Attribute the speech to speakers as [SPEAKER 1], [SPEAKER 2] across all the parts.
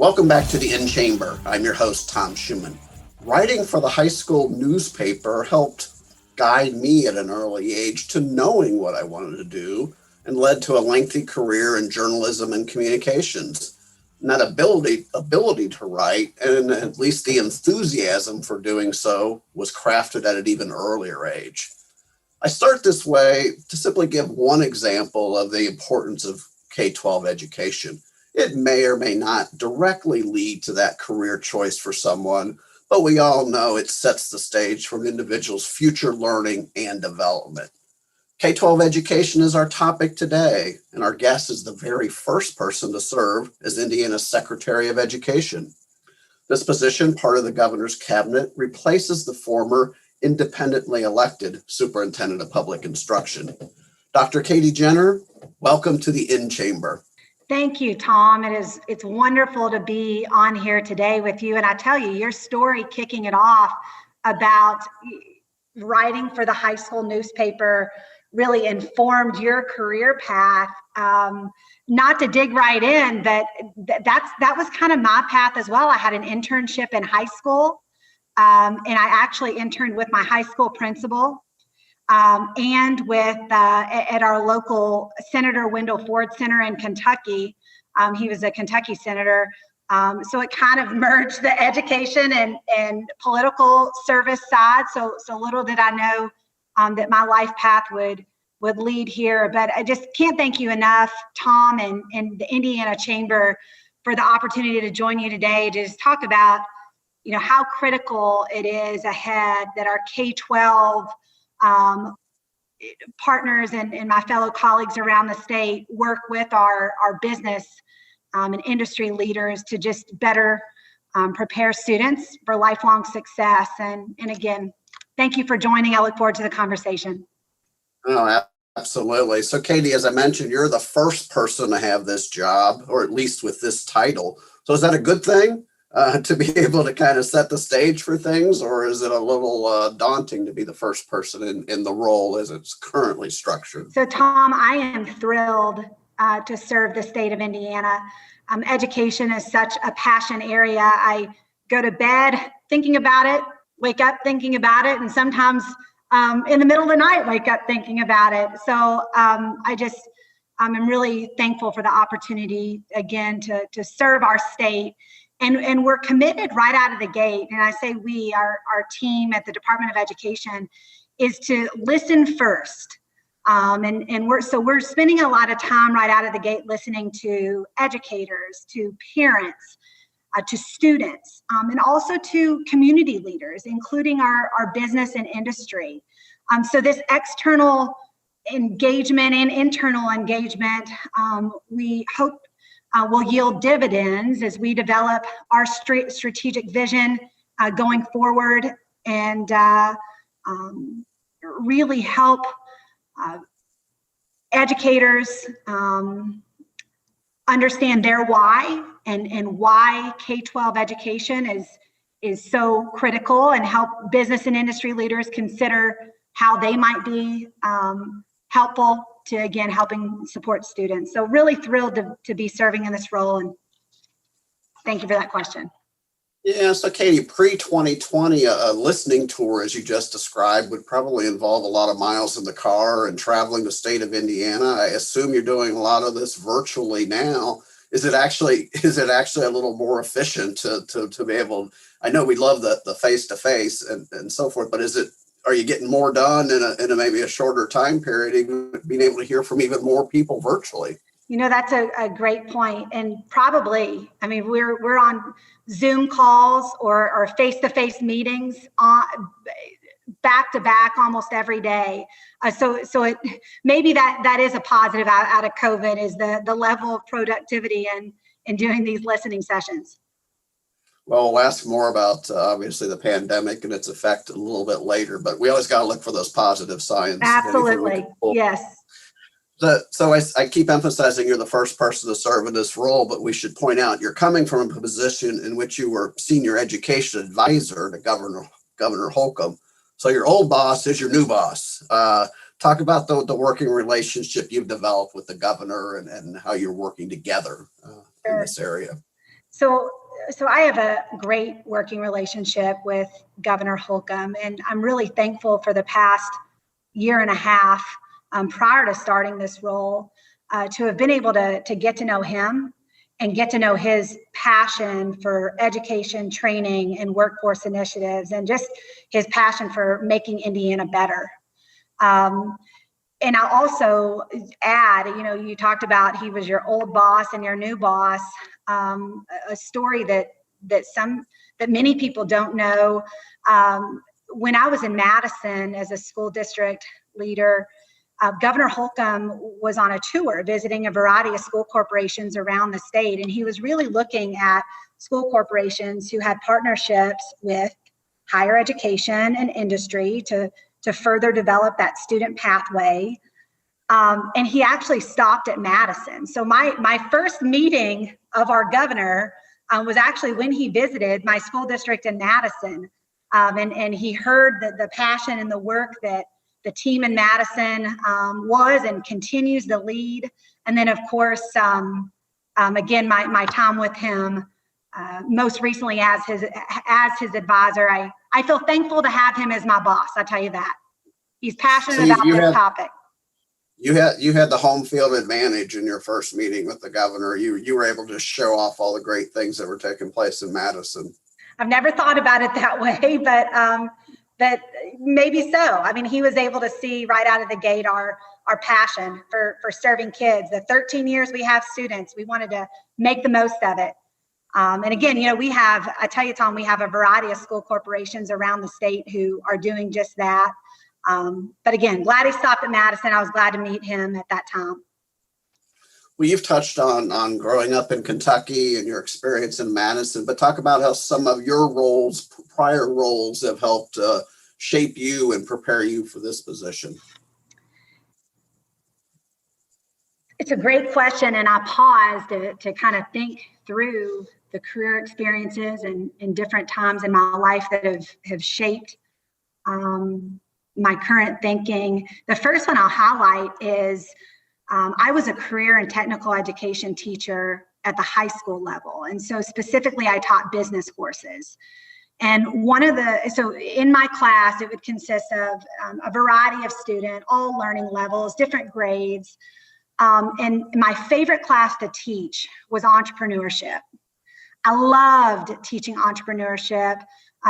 [SPEAKER 1] Welcome back to the In Chamber. I'm your host, Tom Schumann. Writing for the high school newspaper helped guide me at an early age to knowing what I wanted to do and led to a lengthy career in journalism and communications. And that ability to write, and at least the enthusiasm for doing so, was crafted at an even earlier age. I start this way to simply give one example of the importance of K-12 education. It may or may not directly lead to that career choice for someone, but we all know it sets the stage for an individual's future learning and development. K-12 education is our topic today, and our guest is the very first person to serve as Indiana's Secretary of Education. This position, part of the governor's cabinet, replaces the former independently elected Superintendent of Public Instruction. Dr. Katie Jenner, welcome to the In Chamber.
[SPEAKER 2] Thank you, Tom. It's wonderful to be on here today with you. And I tell you, your story kicking it off about writing for the high school newspaper really informed your career path. Not to dig right in, but that was kind of my path as well. I had an internship in high school, and I actually interned with my high school principal. And with at our local Senator Wendell Ford Center in Kentucky. He was a Kentucky senator. So it kind of merged the education and political service side. So little did I know that my life path would lead here. But I just can't thank you enough, Tom, and the Indiana Chamber for the opportunity to join you today to just talk about, how critical it is ahead that our K-12 partners and my fellow colleagues around the state work with our business and industry leaders to just better prepare students for lifelong success. And again, thank you for joining. I look forward to the conversation.
[SPEAKER 1] Oh, absolutely. So Katie, as I mentioned, you're the first person to have this job, or at least with this title. So is that a good thing? To be able to kind of set the stage for things, or is it a little daunting to be the first person in the role as it's currently structured?
[SPEAKER 2] So Tom, I am thrilled to serve the state of Indiana. Education is such a passion area. I go to bed thinking about it, wake up thinking about it, and sometimes in the middle of the night, wake up thinking about it. So I'm really thankful for the opportunity again to serve our state. And we're committed right out of the gate. And I say we, our team at the Department of Education, is to listen first. And we're spending a lot of time right out of the gate listening to educators, to parents, to students, and also to community leaders, including our business and industry. So this external engagement and internal engagement, we hope will yield dividends as we develop our strategic vision going forward and really help educators understand their why and why K-12 education is so critical, and help business and industry leaders consider how they might be helpful to, again, helping support students. So really thrilled to be serving in this role, and thank you for that question.
[SPEAKER 1] Yeah, so Katie, pre-2020, a listening tour, as you just described, would probably involve a lot of miles in the car and traveling the state of Indiana. I assume you're doing a lot of this virtually now. Is it actually a little more efficient to be able? I know we love the face-to-face and so forth, but are you getting more done in a maybe a shorter time period, even being able to hear from even more people virtually?
[SPEAKER 2] That's a great point. And probably, we're on Zoom calls or face-to-face meetings back to back almost every day. So it maybe that is a positive out of COVID, is the level of productivity in doing these listening sessions.
[SPEAKER 1] Well, we'll ask more about obviously the pandemic and its effect a little bit later, but we always got to look for those positive signs.
[SPEAKER 2] Absolutely. Yes.
[SPEAKER 1] So I keep emphasizing you're the first person to serve in this role, but we should point out you're coming from a position in which you were senior education advisor to Governor Holcomb. So your old boss is your new boss. Talk about the working relationship you've developed with the governor and how you're working together in this area.
[SPEAKER 2] So I have a great working relationship with Governor Holcomb, and I'm really thankful for the past year and a half prior to starting this role to have been able to get to know him and get to know his passion for education, training, and workforce initiatives, and just his passion for making Indiana better. And I'll also add, you talked about he was your old boss and your new boss. A story that many people don't know. When I was in Madison as a school district leader, Governor Holcomb was on a tour visiting a variety of school corporations around the state, and he was really looking at school corporations who had partnerships with higher education and industry to further develop that student pathway. And he actually stopped at Madison. So my first meeting of our governor was actually when he visited my school district in Madison. And he heard the passion and the work that the team in Madison was and continues to lead. And then, of course, again, my time with him, most recently as his advisor, I feel thankful to have him as my boss. I tell you that. He's passionate about this topic.
[SPEAKER 1] You had the home field advantage in your first meeting with the governor. You were able to show off all the great things that were taking place in Madison.
[SPEAKER 2] I've never thought about it that way, but maybe so. I mean, he was able to see right out of the gate our passion for serving kids. The 13 years we have students, we wanted to make the most of it. And again, I tell you, Tom, we have a variety of school corporations around the state who are doing just that. But again, glad he stopped at Madison. I was glad to meet him at that time.
[SPEAKER 1] Well, you've touched on growing up in Kentucky and your experience in Madison, but talk about how some of your prior roles have helped shape you and prepare you for this position.
[SPEAKER 2] It's a great question, and I paused to kind of think through the career experiences and different times in my life that have shaped my current thinking. The first one I'll highlight is I was a career and technical education teacher at the high school level. And so specifically, I taught business courses. And so in my class, it would consist of a variety of students, all learning levels, different grades. And my favorite class to teach was entrepreneurship. I loved teaching entrepreneurship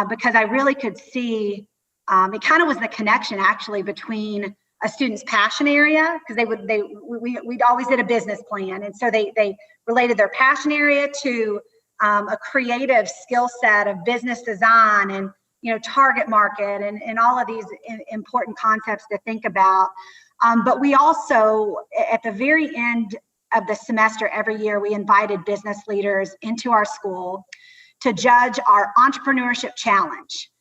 [SPEAKER 2] because I really could see it kind of was the connection actually between a student's passion area, because we'd always did a business plan. And so they related their passion area to a creative skill set of business design and, target market and all of these important concepts to think about. But we also, at the very end of the semester every year, we invited business leaders into our school to judge our entrepreneurship challenge.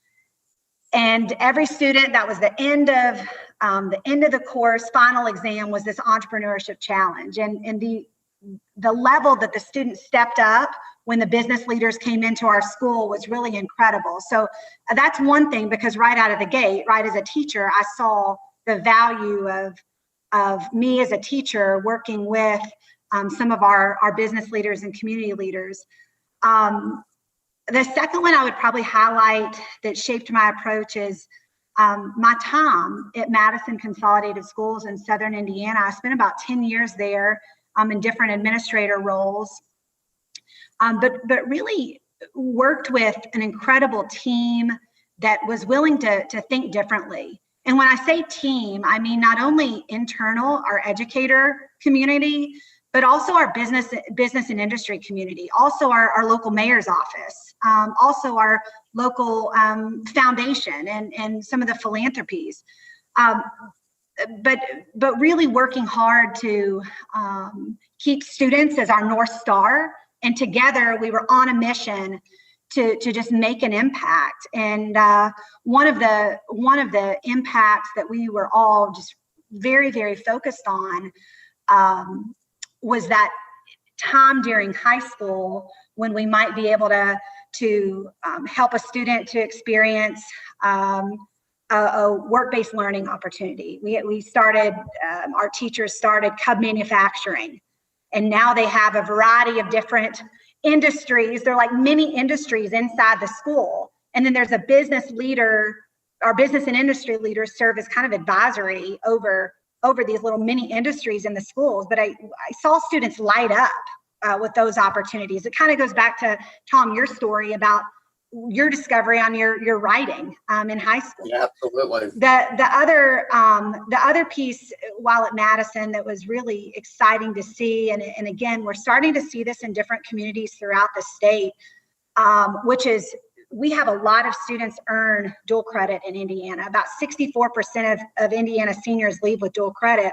[SPEAKER 2] And every student, that was the end of the course, final exam was this entrepreneurship challenge. And the level that the students stepped up when the business leaders came into our school was really incredible. So that's one thing, because right out of the gate, right, as a teacher, I saw the value of me as a teacher working with some of our business leaders and community leaders. The second one I would probably highlight that shaped my approach is my time at Madison Consolidated Schools in Southern Indiana. I spent about 10 years there in different administrator roles, but really worked with an incredible team that was willing to think differently. And when I say team, I mean not only internal, our educator community, but also our business and industry community, also our local mayor's office, also our local foundation and some of the philanthropies. But really working hard to keep students as our North Star. And together we were on a mission to just make an impact. And one of the impacts that we were all just very, very focused on was that time during high school when we might be able to help a student to experience a work-based learning opportunity. We started, our teachers started Cub manufacturing, and now they have a variety of different industries. They're like mini industries inside the school. And then there's a business leader. Our business and industry leaders serve as kind of advisory over these little mini industries in the schools. But I saw students light up with those opportunities. It kind of goes back to, Tom, your story about your discovery on your writing in high school.
[SPEAKER 1] Yeah, absolutely.
[SPEAKER 2] The other piece while at Madison that was really exciting to see, and again, we're starting to see this in different communities throughout the state, which is we have a lot of students earn dual credit in Indiana. About 64% of Indiana seniors leave with dual credit.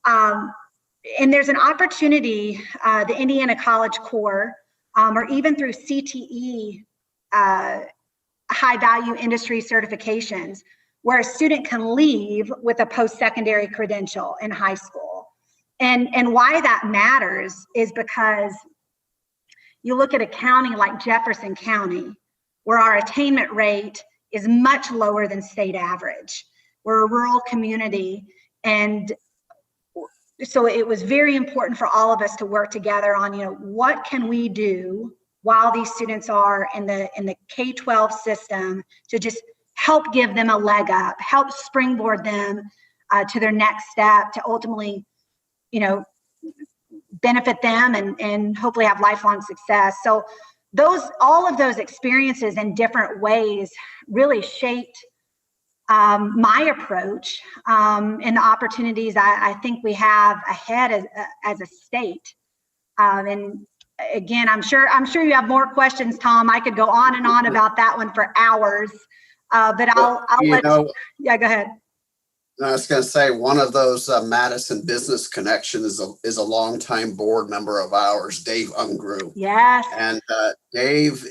[SPEAKER 2] And there's an opportunity, the Indiana College Corps, or even through CTE, high value industry certifications, where a student can leave with a post-secondary credential in high school. And why that matters is because you look at a county like Jefferson County, where our attainment rate is much lower than state average. We're a rural community, and so it was very important for all of us to work together on, what can we do while these students are in the K-12 system to just help give them a leg up, help springboard them to their next step, to ultimately, benefit them and hopefully have lifelong success. So all of those experiences in different ways really shaped my approach and the opportunities I think we have ahead as a state. And again, I'm sure you have more questions, Tom. I could go on and on about that one for hours, but I'll let you. Yeah, go ahead.
[SPEAKER 1] I was going to say, one of those Madison business connections is a longtime board member of ours, Dave Ungrew.
[SPEAKER 2] Yes.
[SPEAKER 1] And Dave,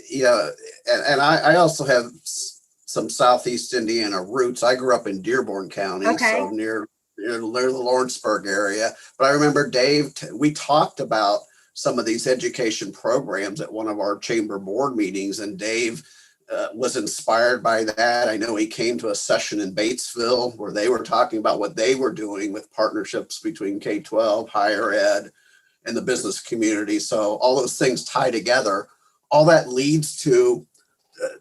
[SPEAKER 1] and I also have some Southeast Indiana roots. I grew up in Dearborn County, so near the Lawrenceburg area. But I remember Dave, we talked about some of these education programs at one of our chamber board meetings, and Dave was inspired by that. I know he came to a session in Batesville where they were talking about what they were doing with partnerships between K-12, higher ed, and the business community. So all those things tie together. All that leads to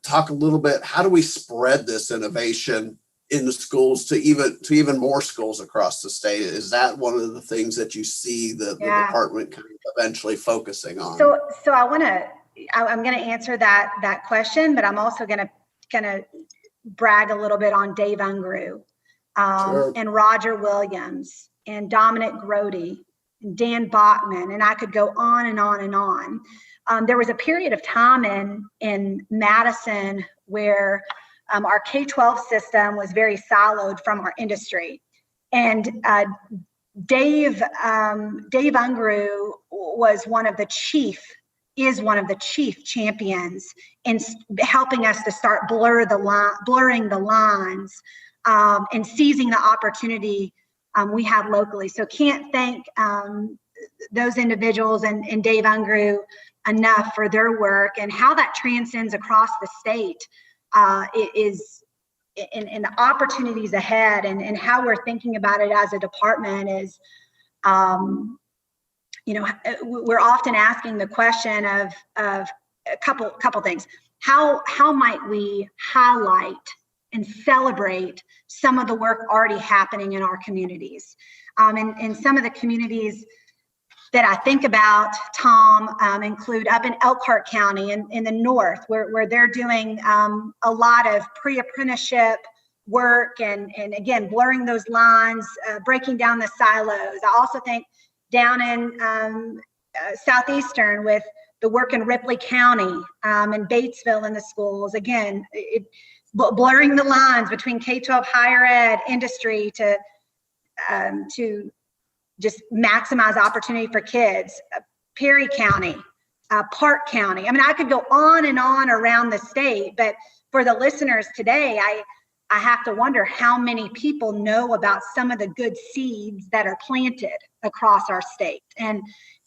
[SPEAKER 1] talk a little bit, how do we spread this innovation in the schools to even more schools across the state? Is that one of the things that you see the department kind of eventually focusing on?
[SPEAKER 2] So I'm going to answer that question, but I'm also going to kind of brag a little bit on Dave Ungrew,
[SPEAKER 1] Sure.
[SPEAKER 2] and Roger Williams and Dominic Grody and Dan Bachman, and I could go on and on and on. There was a period of time in Madison where our K-12 system was very siloed from our industry, and Dave Ungrew is one of the chief champions in helping us to start blurring the lines and seizing the opportunity we have locally. So can't thank those individuals and Dave Ungrew enough for their work, and how that transcends across the state is in the opportunities ahead, and how we're thinking about it as a department is, we're often asking the question of a couple things. How might we highlight and celebrate some of the work already happening in our communities? And some of the communities that I think about, Tom, include up in Elkhart County in the north, where they're doing a lot of pre-apprenticeship work and again, blurring those lines, breaking down the silos. I also think down in Southeastern with the work in Ripley County and Batesville in the schools, again, blurring the lines between K-12 higher ed industry to just maximize opportunity for kids. Perry County, Park County. I mean, I could go on and on around the state, but for the listeners today, I have to wonder how many people know about some of the good seeds that are planted across our state.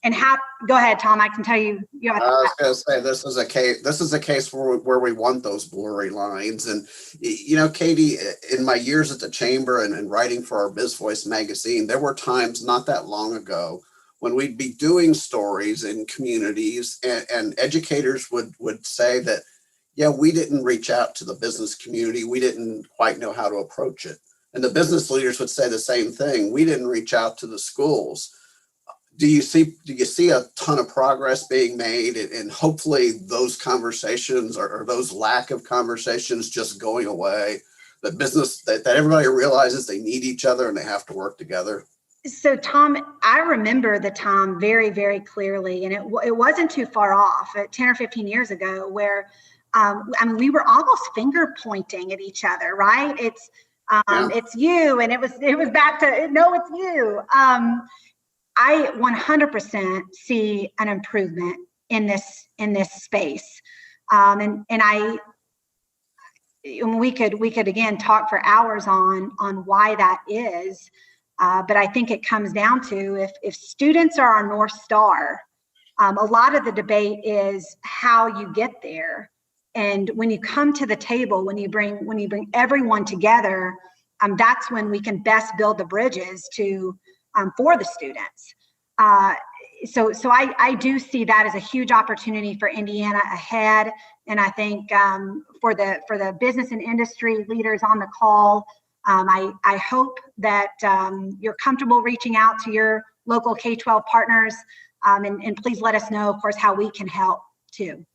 [SPEAKER 2] And how, go ahead, Tom, I can tell you.
[SPEAKER 1] I was going to say, this is a case where we want those blurry lines. And, Katie, in my years at the chamber and writing for our Biz Voice magazine, there were times not that long ago when we'd be doing stories in communities, and educators would say that, yeah, we didn't reach out to the business community. We didn't quite know how to approach it. And the business leaders would say the same thing. We didn't reach out to the schools. Do you see a ton of progress being made, and hopefully those conversations or those lack of conversations just going away, that everybody realizes they need each other and they have to work together?
[SPEAKER 2] So Tom, I remember the time very, very clearly, and it wasn't too far off, 10 or 15 years ago, where we were almost finger pointing at each other, right? It's you, and it was back to, no, it's you. I 100% see an improvement in this space, and we could again talk for hours on why that is, but I think it comes down to if students are our North Star, a lot of the debate is how you get there, and when you come to the table, when you bring everyone together, that's when we can best build the bridges to. For the students. So I do see that as a huge opportunity for Indiana ahead. And I think for the business and industry leaders on the call, I hope that you're comfortable reaching out to your local K-12 partners, and please let us know, of course, how we can help too.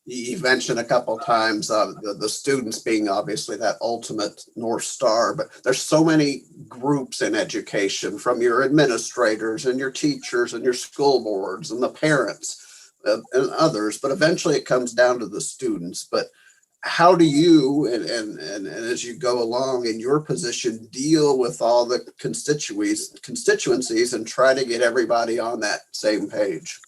[SPEAKER 1] You've mentioned a couple of times the students being obviously that ultimate North Star, but there's so many groups in education, from your administrators and your teachers and your school boards and the parents and others, but eventually it comes down to the students. But how do you, and as you go along in your position, deal with all the constituencies and try to get everybody on that same page?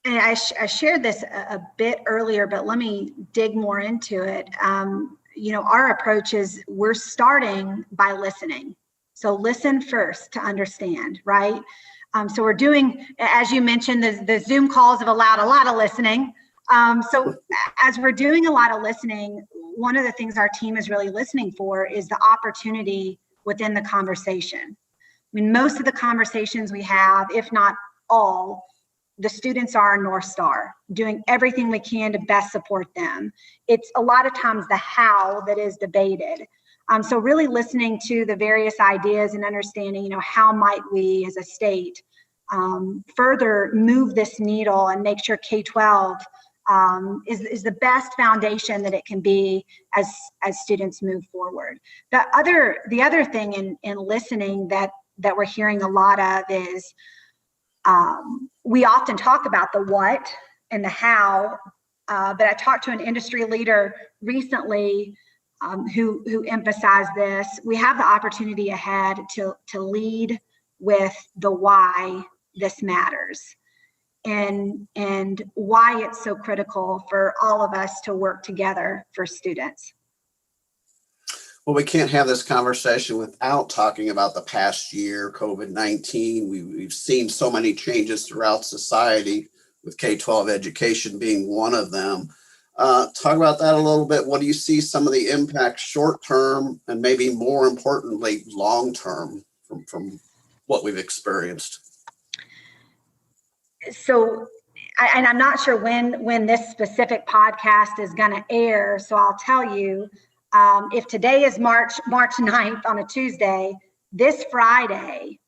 [SPEAKER 2] And I shared this a bit earlier, but let me dig more into it. Our approach is we're starting by listening. So listen first to understand, right? So we're doing, as you mentioned, the Zoom calls have allowed a lot of listening. So as we're doing a lot of listening, one of the things our team is really listening for is the opportunity within the conversation. Most of the conversations we have, if not all, the students are our North Star, doing everything we can to best support them. It's a lot of times the how that is debated. So really listening to the various ideas and understanding, how might we as a state further move this needle and make sure K-12 is the best foundation that it can be as students move forward. The other thing in listening that we're hearing a lot of is, we often talk about the what and the how, but I talked to an industry leader recently who emphasized this. We have the opportunity ahead to lead with the why this matters, and why it's so critical for all of us to work together for students.
[SPEAKER 1] Well, we can't have this conversation without talking about the past year, COVID-19. We've seen so many changes throughout society, with K-12 education being one of them. Talk about that a little bit. What do you see some of the impacts short-term, and maybe more importantly, long-term from what we've experienced?
[SPEAKER 2] So, and I'm not sure when this specific podcast is going to air, so I'll tell you, if today is March 9th on a Tuesday, this Friday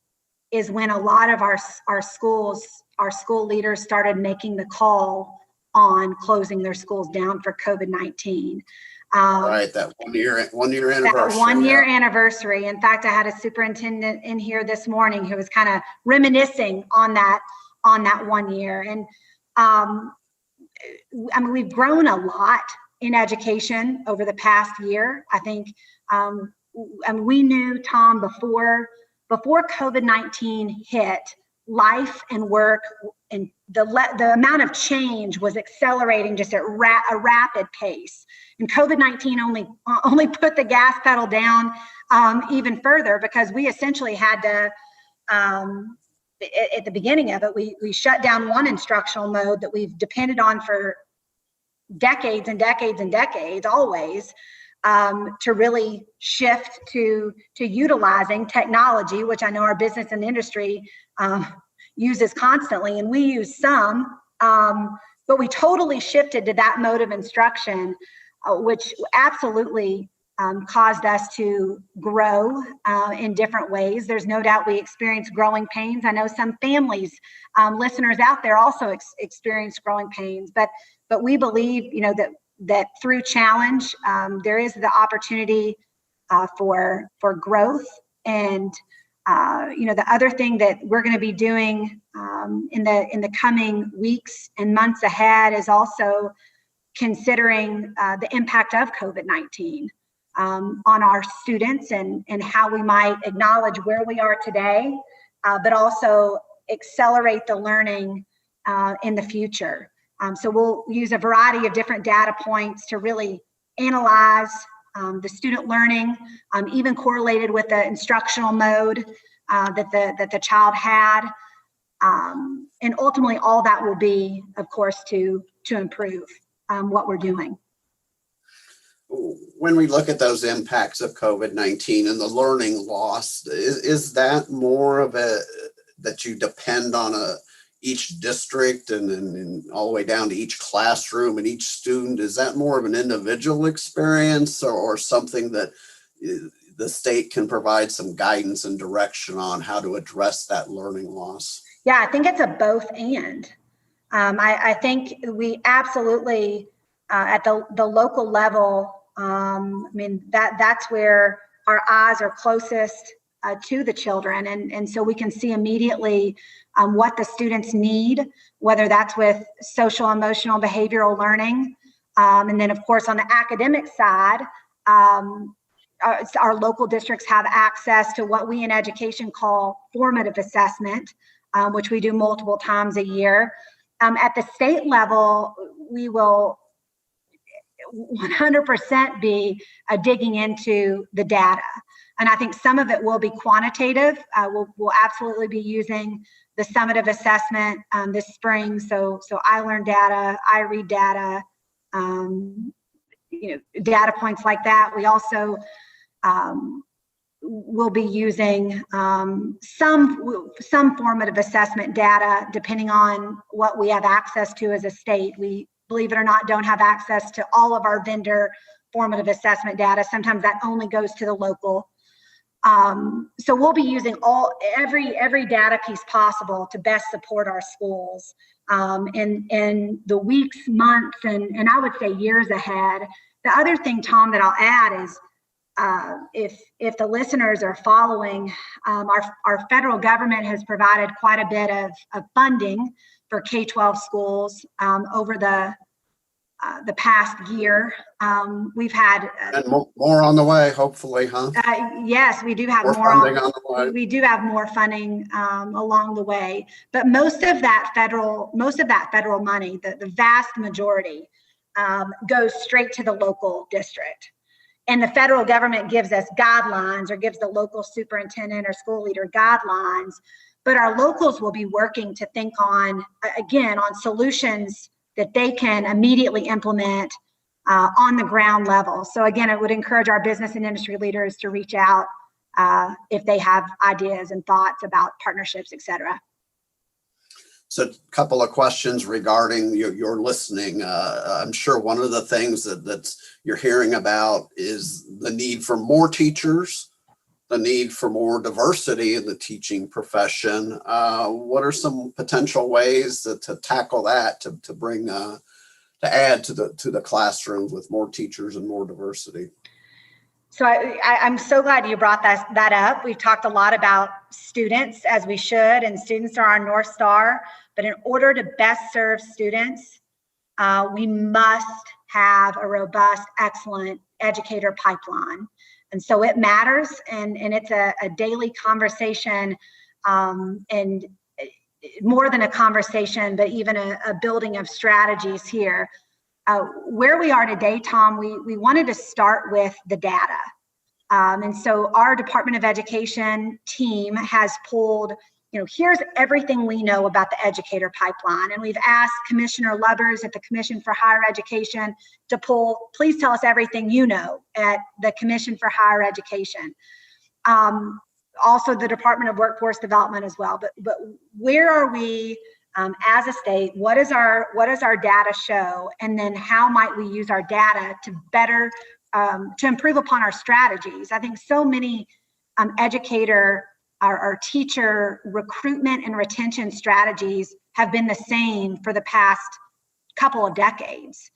[SPEAKER 2] is when a lot of our school leaders started making the call on closing their schools down for COVID-19.
[SPEAKER 1] Right, that one year anniversary.
[SPEAKER 2] That 1 year anniversary. In fact, I had a superintendent in here this morning who was kind of reminiscing on that 1 year. And we've grown a lot in education over the past year. I think, and we knew, Tom, before COVID-19 hit, life and work and the amount of change was accelerating just at a rapid pace. And COVID-19 only put the gas pedal down even further, because we essentially had to, at the beginning of it, we shut down one instructional mode that we've depended on for decades and decades and decades, always. to really shift to utilizing technology, which I know our business and industry uses constantly, and we use some, but we totally shifted to that mode of instruction, which absolutely caused us to grow in different ways. There's no doubt we experienced growing pains. I know some families, listeners out there also experience growing pains, but we believe, that through challenge, there is the opportunity for growth. And the other thing that we're going to be doing in the coming weeks and months ahead is also considering the impact of COVID-19 on our students and how we might acknowledge where we are today, but also accelerate the learning in the future. So we'll use a variety of different data points to really analyze the student learning, even correlated with the instructional mode that the child had. And ultimately, all that will be, of course, to improve what we're doing.
[SPEAKER 1] When we look at those impacts of COVID-19 and the learning loss, is that more of that you depend on each district and all the way down to each classroom and each student? Is that more of an individual experience or something that the state can provide some guidance and direction on how to address that learning loss?
[SPEAKER 2] Yeah, I think it's a both and. I think we absolutely, at the local level, that's where our eyes are closest to the children. And so we can see immediately what the students need, whether that's with social, emotional, behavioral learning. And then, of course, on the academic side, our local districts have access to what we in education call formative assessment, which we do multiple times a year. At the state level, we will 100% be digging into the data. And I think some of it will be quantitative. We'll absolutely be using the summative assessment this spring. So I learn data, I read data, data points like that. We also will be using some formative assessment data, depending on what we have access to as a state. We, believe it or not, don't have access to all of our vendor formative assessment data. Sometimes that only goes to the local. So we'll be using every data piece possible to best support our schools in the weeks, months, and I would say years ahead. The other thing, Tom, that I'll add is if the listeners are following, our federal government has provided quite a bit of funding for K-12 schools over the past year. We've had
[SPEAKER 1] and more on the way, hopefully, huh?
[SPEAKER 2] Yes, we do have more
[SPEAKER 1] funding on the way.
[SPEAKER 2] We do have more funding along the way, but most of that federal money, the vast majority, goes straight to the local district. And the federal government gives us guidelines or gives the local superintendent or school leader guidelines, but our locals will be working to think on solutions that they can immediately implement on the ground level. So again, I would encourage our business and industry leaders to reach out if they have ideas and thoughts about partnerships, et cetera.
[SPEAKER 1] So a couple of questions regarding your listening. I'm sure one of the things that you're hearing about is the need for more teachers, the need for more diversity in the teaching profession. What are some potential ways to tackle that, to bring to add to the classrooms with more teachers and more diversity?
[SPEAKER 2] So I'm so glad you brought that up. We've talked a lot about students, as we should, and students are our North Star. But in order to best serve students, we must have a robust, excellent educator pipeline. And so it matters, and it's a daily conversation, and more than a conversation, but even a building of strategies here. Where we are today, Tom, we wanted to start with the data. And so our Department of Education team has pulled here's everything we know about the educator pipeline. And we've asked Commissioner Lubbers at the Commission for Higher Education to please tell us everything you know at the Commission for Higher Education. Also the Department of Workforce Development as well. But where are we as a state? What does our data show? And then how might we use our data to better, to improve upon our strategies? I think so many educator our teacher recruitment and retention strategies have been the same for the past couple of decades.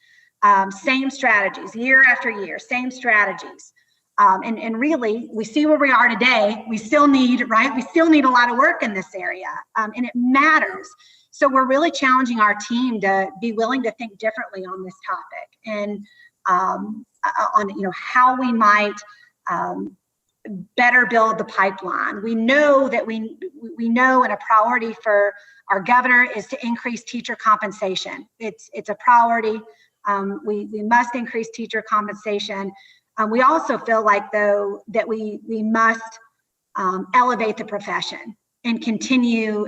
[SPEAKER 2] Same strategies, year after year, same strategies. And really, we see where we are today. We still need, right? We still need a lot of work in this area, and it matters. So we're really challenging our team to be willing to think differently on this topic, and on how we might better build the pipeline. We know that we know, and a priority for our governor is to increase teacher compensation. It's a priority. We must increase teacher compensation. We also feel like, though, that we must elevate the profession and continue,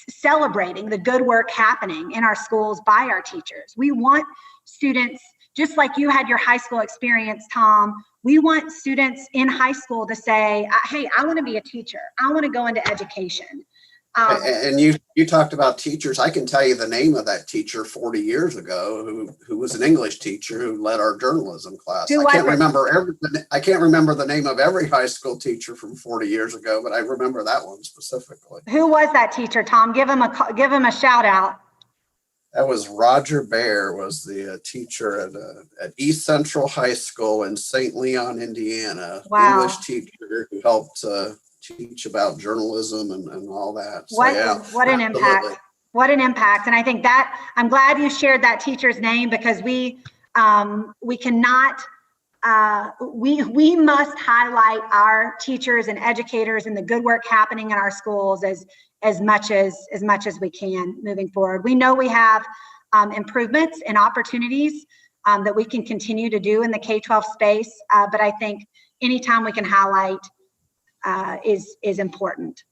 [SPEAKER 2] celebrating the good work happening in our schools by our teachers. We want students, just like you had your high school experience, Tom, we want students in high school to say, hey, I want to be a teacher. I want to go into education.
[SPEAKER 1] And you talked about teachers. I can tell you the name of that teacher 40 years ago who was an English teacher who led our journalism class. I can't remember the name of every high school teacher from 40 years ago, but I remember that one specifically.
[SPEAKER 2] Who was that teacher, Tom? Give him a shout out.
[SPEAKER 1] That was Roger Bear, was the teacher at East Central High School in St. Leon, Indiana.
[SPEAKER 2] Wow.
[SPEAKER 1] English teacher who helped teach about journalism and all that. So,
[SPEAKER 2] what an impact. What an impact. And I think that I'm glad you shared that teacher's name, because we cannot, we must highlight our teachers and educators and the good work happening in our schools as much as we can moving forward. We know we have improvements and opportunities that we can continue to do in the K-12 space, but I think anytime we can highlight is important.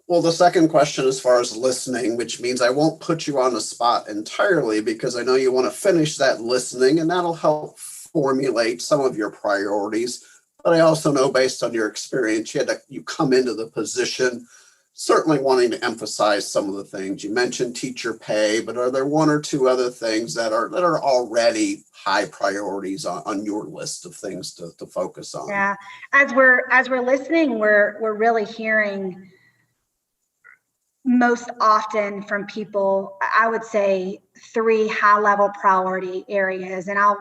[SPEAKER 1] Well, the second question, as far as listening, which means I won't put you on the spot entirely, because I know you want to finish that listening, and that'll help formulate some of your priorities. But I also know, based on your experience, you come into the position certainly wanting to emphasize some of the things. You mentioned teacher pay, but are there one or two other things that are already high priorities on your list of things to focus on?
[SPEAKER 2] Yeah, as we're listening, we're really hearing most often from people, I would say, 3 high-level priority areas, and I'll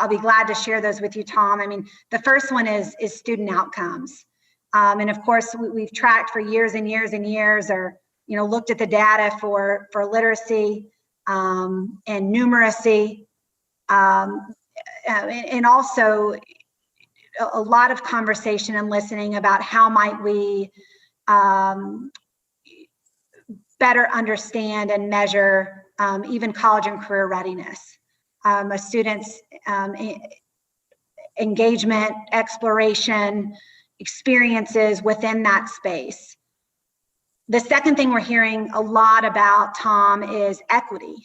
[SPEAKER 2] be glad to share those with you, Tom. I mean, the first one is student outcomes. And of course, we've tracked for years and years and years, or looked at the data for literacy and numeracy, and also a lot of conversation and listening about how might we better understand and measure even college and career readiness, a student's engagement, exploration, experiences within that space. The second thing we're hearing a lot about, Tom, is equity.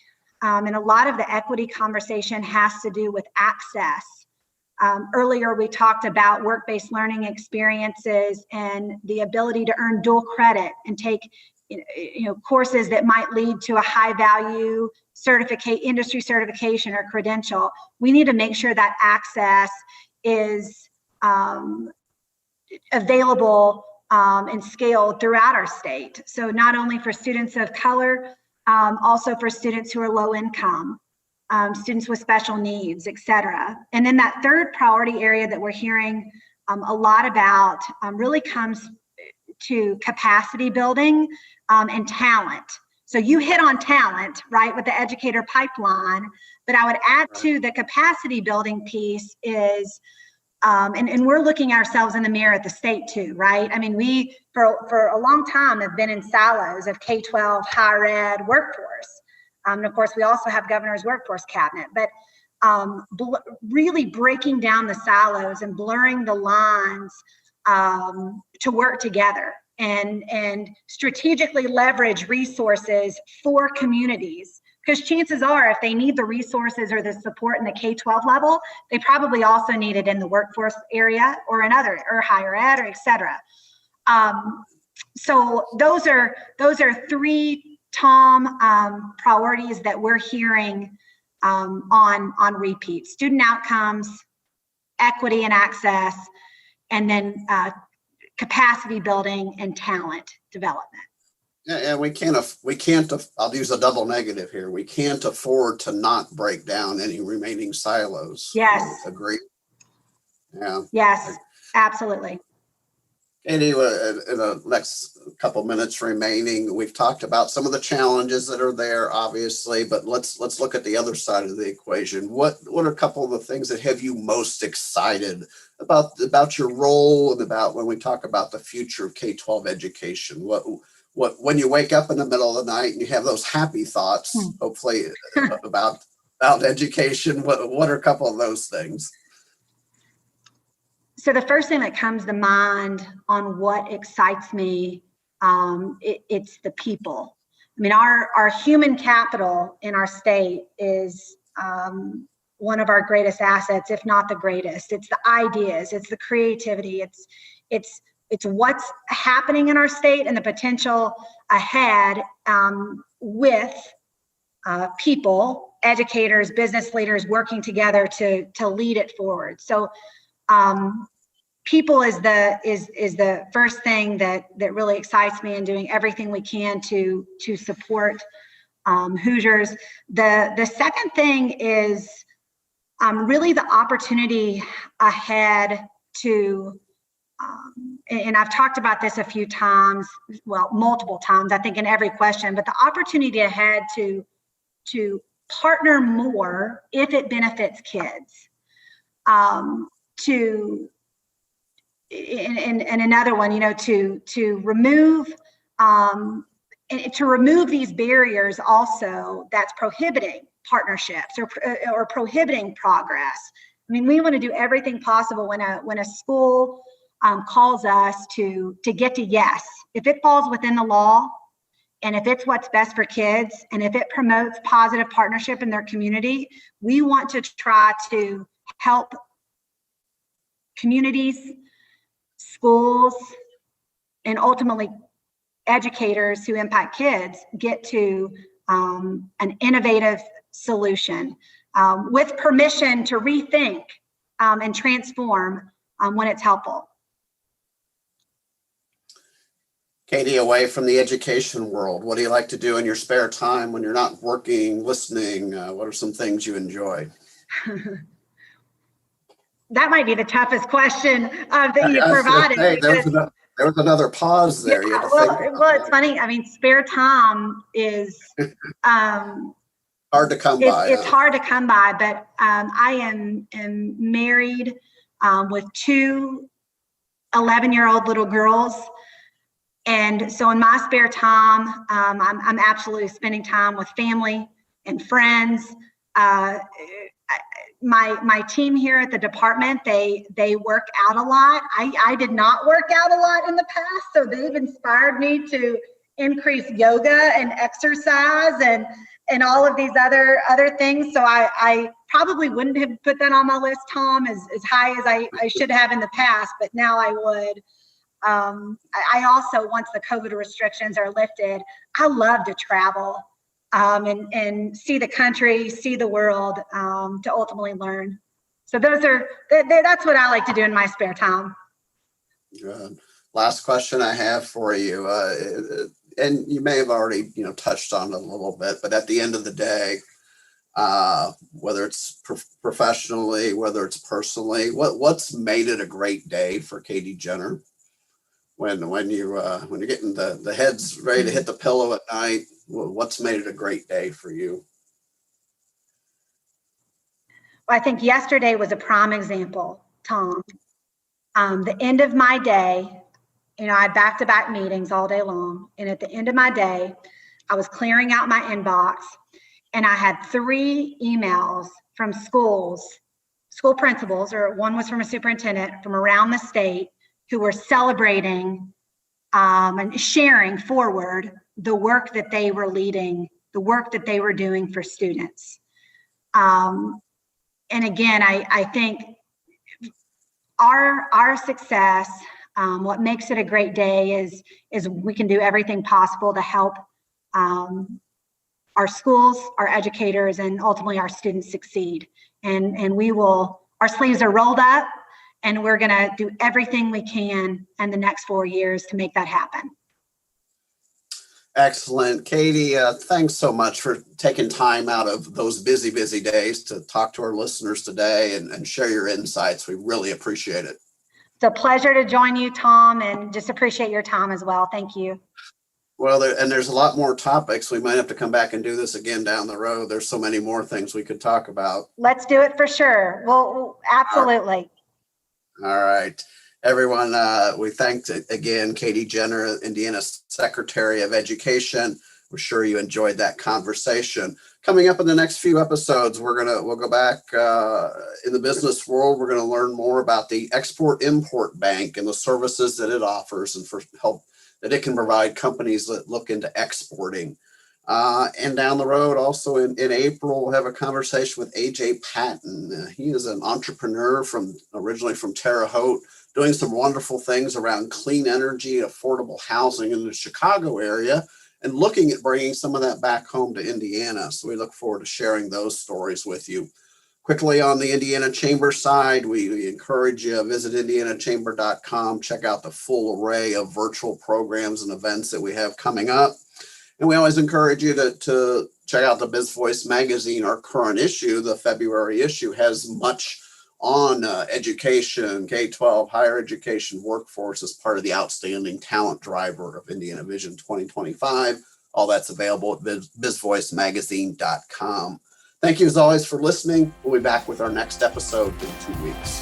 [SPEAKER 2] And a lot of the equity conversation has to do with access. Earlier, we talked about work-based learning experiences and the ability to earn dual credit and take courses that might lead to a high-value industry certification or credential. We need to make sure that access is available and scaled throughout our state. So not only for students of color, also for students who are low income, students with special needs, et cetera. And then that third priority area that we're hearing a lot about really comes to capacity building and talent. So you hit on talent, right, with the educator pipeline, but I would add to the capacity building piece is, and we're looking ourselves in the mirror at the state too, right? I mean, we, for a long time, have been in silos of K-12 higher ed workforce. And of course, we also have governor's workforce cabinet, but really breaking down the silos and blurring the lines to work together and strategically leverage resources for communities. Because chances are, if they need the resources or the support in the K-12 level, they probably also need it in the workforce area or another, or higher ed, or et cetera. So those are three, Tom, priorities that we're hearing on repeat: student outcomes, equity and access, and then capacity building and talent development.
[SPEAKER 1] Yeah, and we can't, I'll use a double negative here. We can't afford to not break down any remaining silos.
[SPEAKER 2] Yes.
[SPEAKER 1] Agree? Yeah.
[SPEAKER 2] Yes, absolutely.
[SPEAKER 1] Anyway, in the next couple minutes remaining, we've talked about some of the challenges that are there, obviously, but let's look at the other side of the equation. What are a couple of the things that have you most excited about your role, and about when we talk about the future of K-12 education? What when you wake up in the middle of the night and you have those happy thoughts, hopefully about education, what are a couple of those things?
[SPEAKER 2] So the first thing that comes to mind on what excites me, it's the people. I mean, our human capital in our state is one of our greatest assets, if not the greatest. It's the ideas, it's the creativity, it's what's happening in our state and the potential ahead with people, educators, business leaders working together to lead it forward. So people is the first thing that really excites me, and doing everything we can to support Hoosiers. The second thing is really the opportunity ahead to, and I've talked about this a few times, well, multiple times, I think, in every question, but the opportunity ahead to partner more if it benefits kids. And another one, to remove these barriers also that's prohibiting partnerships or prohibiting progress. I mean, we want to do everything possible when a school calls us to get to yes. If it falls within the law, and if it's what's best for kids, and if it promotes positive partnership in their community, we want to try to help communities, schools, and ultimately educators who impact kids get to an innovative solution with permission to rethink and transform when it's helpful.
[SPEAKER 1] Katie, away from the education world, what do you like to do in your spare time when you're not working, listening? What are some things you enjoy?
[SPEAKER 2] That might be the toughest question that you provided.
[SPEAKER 1] There was another pause there.
[SPEAKER 2] Yeah, well, it's funny. I mean, spare time is
[SPEAKER 1] hard to come by.
[SPEAKER 2] It's hard to come by, but I am married with two 11-year-old little girls. And so in my spare time, I'm absolutely spending time with family and friends. My team here at the department, they work out a lot. I did not work out a lot in the past, so they've inspired me to increase yoga and exercise and all of these other things. So I probably wouldn't have put that on my list, Tom, as high as I should have in the past, but now I would. I also, once the COVID restrictions are lifted, I love to travel and see the country, see the world, to ultimately learn. So that's what I like to do in my spare time.
[SPEAKER 1] Good. Last question I have for you, and you may have already touched on it a little bit, but at the end of the day, whether it's professionally, whether it's personally, what's made it a great day for Katie Jenner? When you're getting the head's ready to hit the pillow at night, what's made it a great day for you?
[SPEAKER 2] Well, I think yesterday was a prime example, Tom. The end of my day, I had back-to-back meetings all day long, and at the end of my day, I was clearing out my inbox, and I had 3 emails from school principals, or one was from a superintendent from around the state, who were celebrating and sharing forward the work that they were leading, the work that they were doing for students. And again, I think our success, what makes it a great day is we can do everything possible to help our schools, our educators, and ultimately our students succeed. And our sleeves are rolled up, and we're going to do everything we can in the next 4 years to make that happen.
[SPEAKER 1] Excellent. Katie, thanks so much for taking time out of those busy, busy days to talk to our listeners today and share your insights. We really appreciate it.
[SPEAKER 2] It's a pleasure to join you, Tom, and just appreciate your time as well. Thank you.
[SPEAKER 1] Well, there's a lot more topics. We might have to come back and do this again down the road. There's so many more things we could talk about.
[SPEAKER 2] Let's do it for sure. Well, absolutely.
[SPEAKER 1] All right. Everyone, we thank again Katie Jenner, Indiana Secretary of Education. We're sure you enjoyed that conversation. Coming up in the next few episodes, we'll go back in the business world. We're going to learn more about the Export-Import Bank and the services that it offers and for help that it can provide companies that look into exporting. And down the road, also in April, we'll have a conversation with AJ Patton. He is an entrepreneur originally from Terre Haute, doing some wonderful things around clean energy, affordable housing in the Chicago area, and looking at bringing some of that back home to Indiana. So we look forward to sharing those stories with you. Quickly on the Indiana Chamber side, we encourage you to visit indianachamber.com, check out the full array of virtual programs and events that we have coming up. And we always encourage you to check out the Biz Voice magazine. Our current issue, the February issue, has much on education, K-12, higher education workforce as part of the outstanding talent driver of Indiana Vision 2025. All that's available at bizvoicemagazine.com. Thank you as always for listening. We'll be back with our next episode in 2 weeks.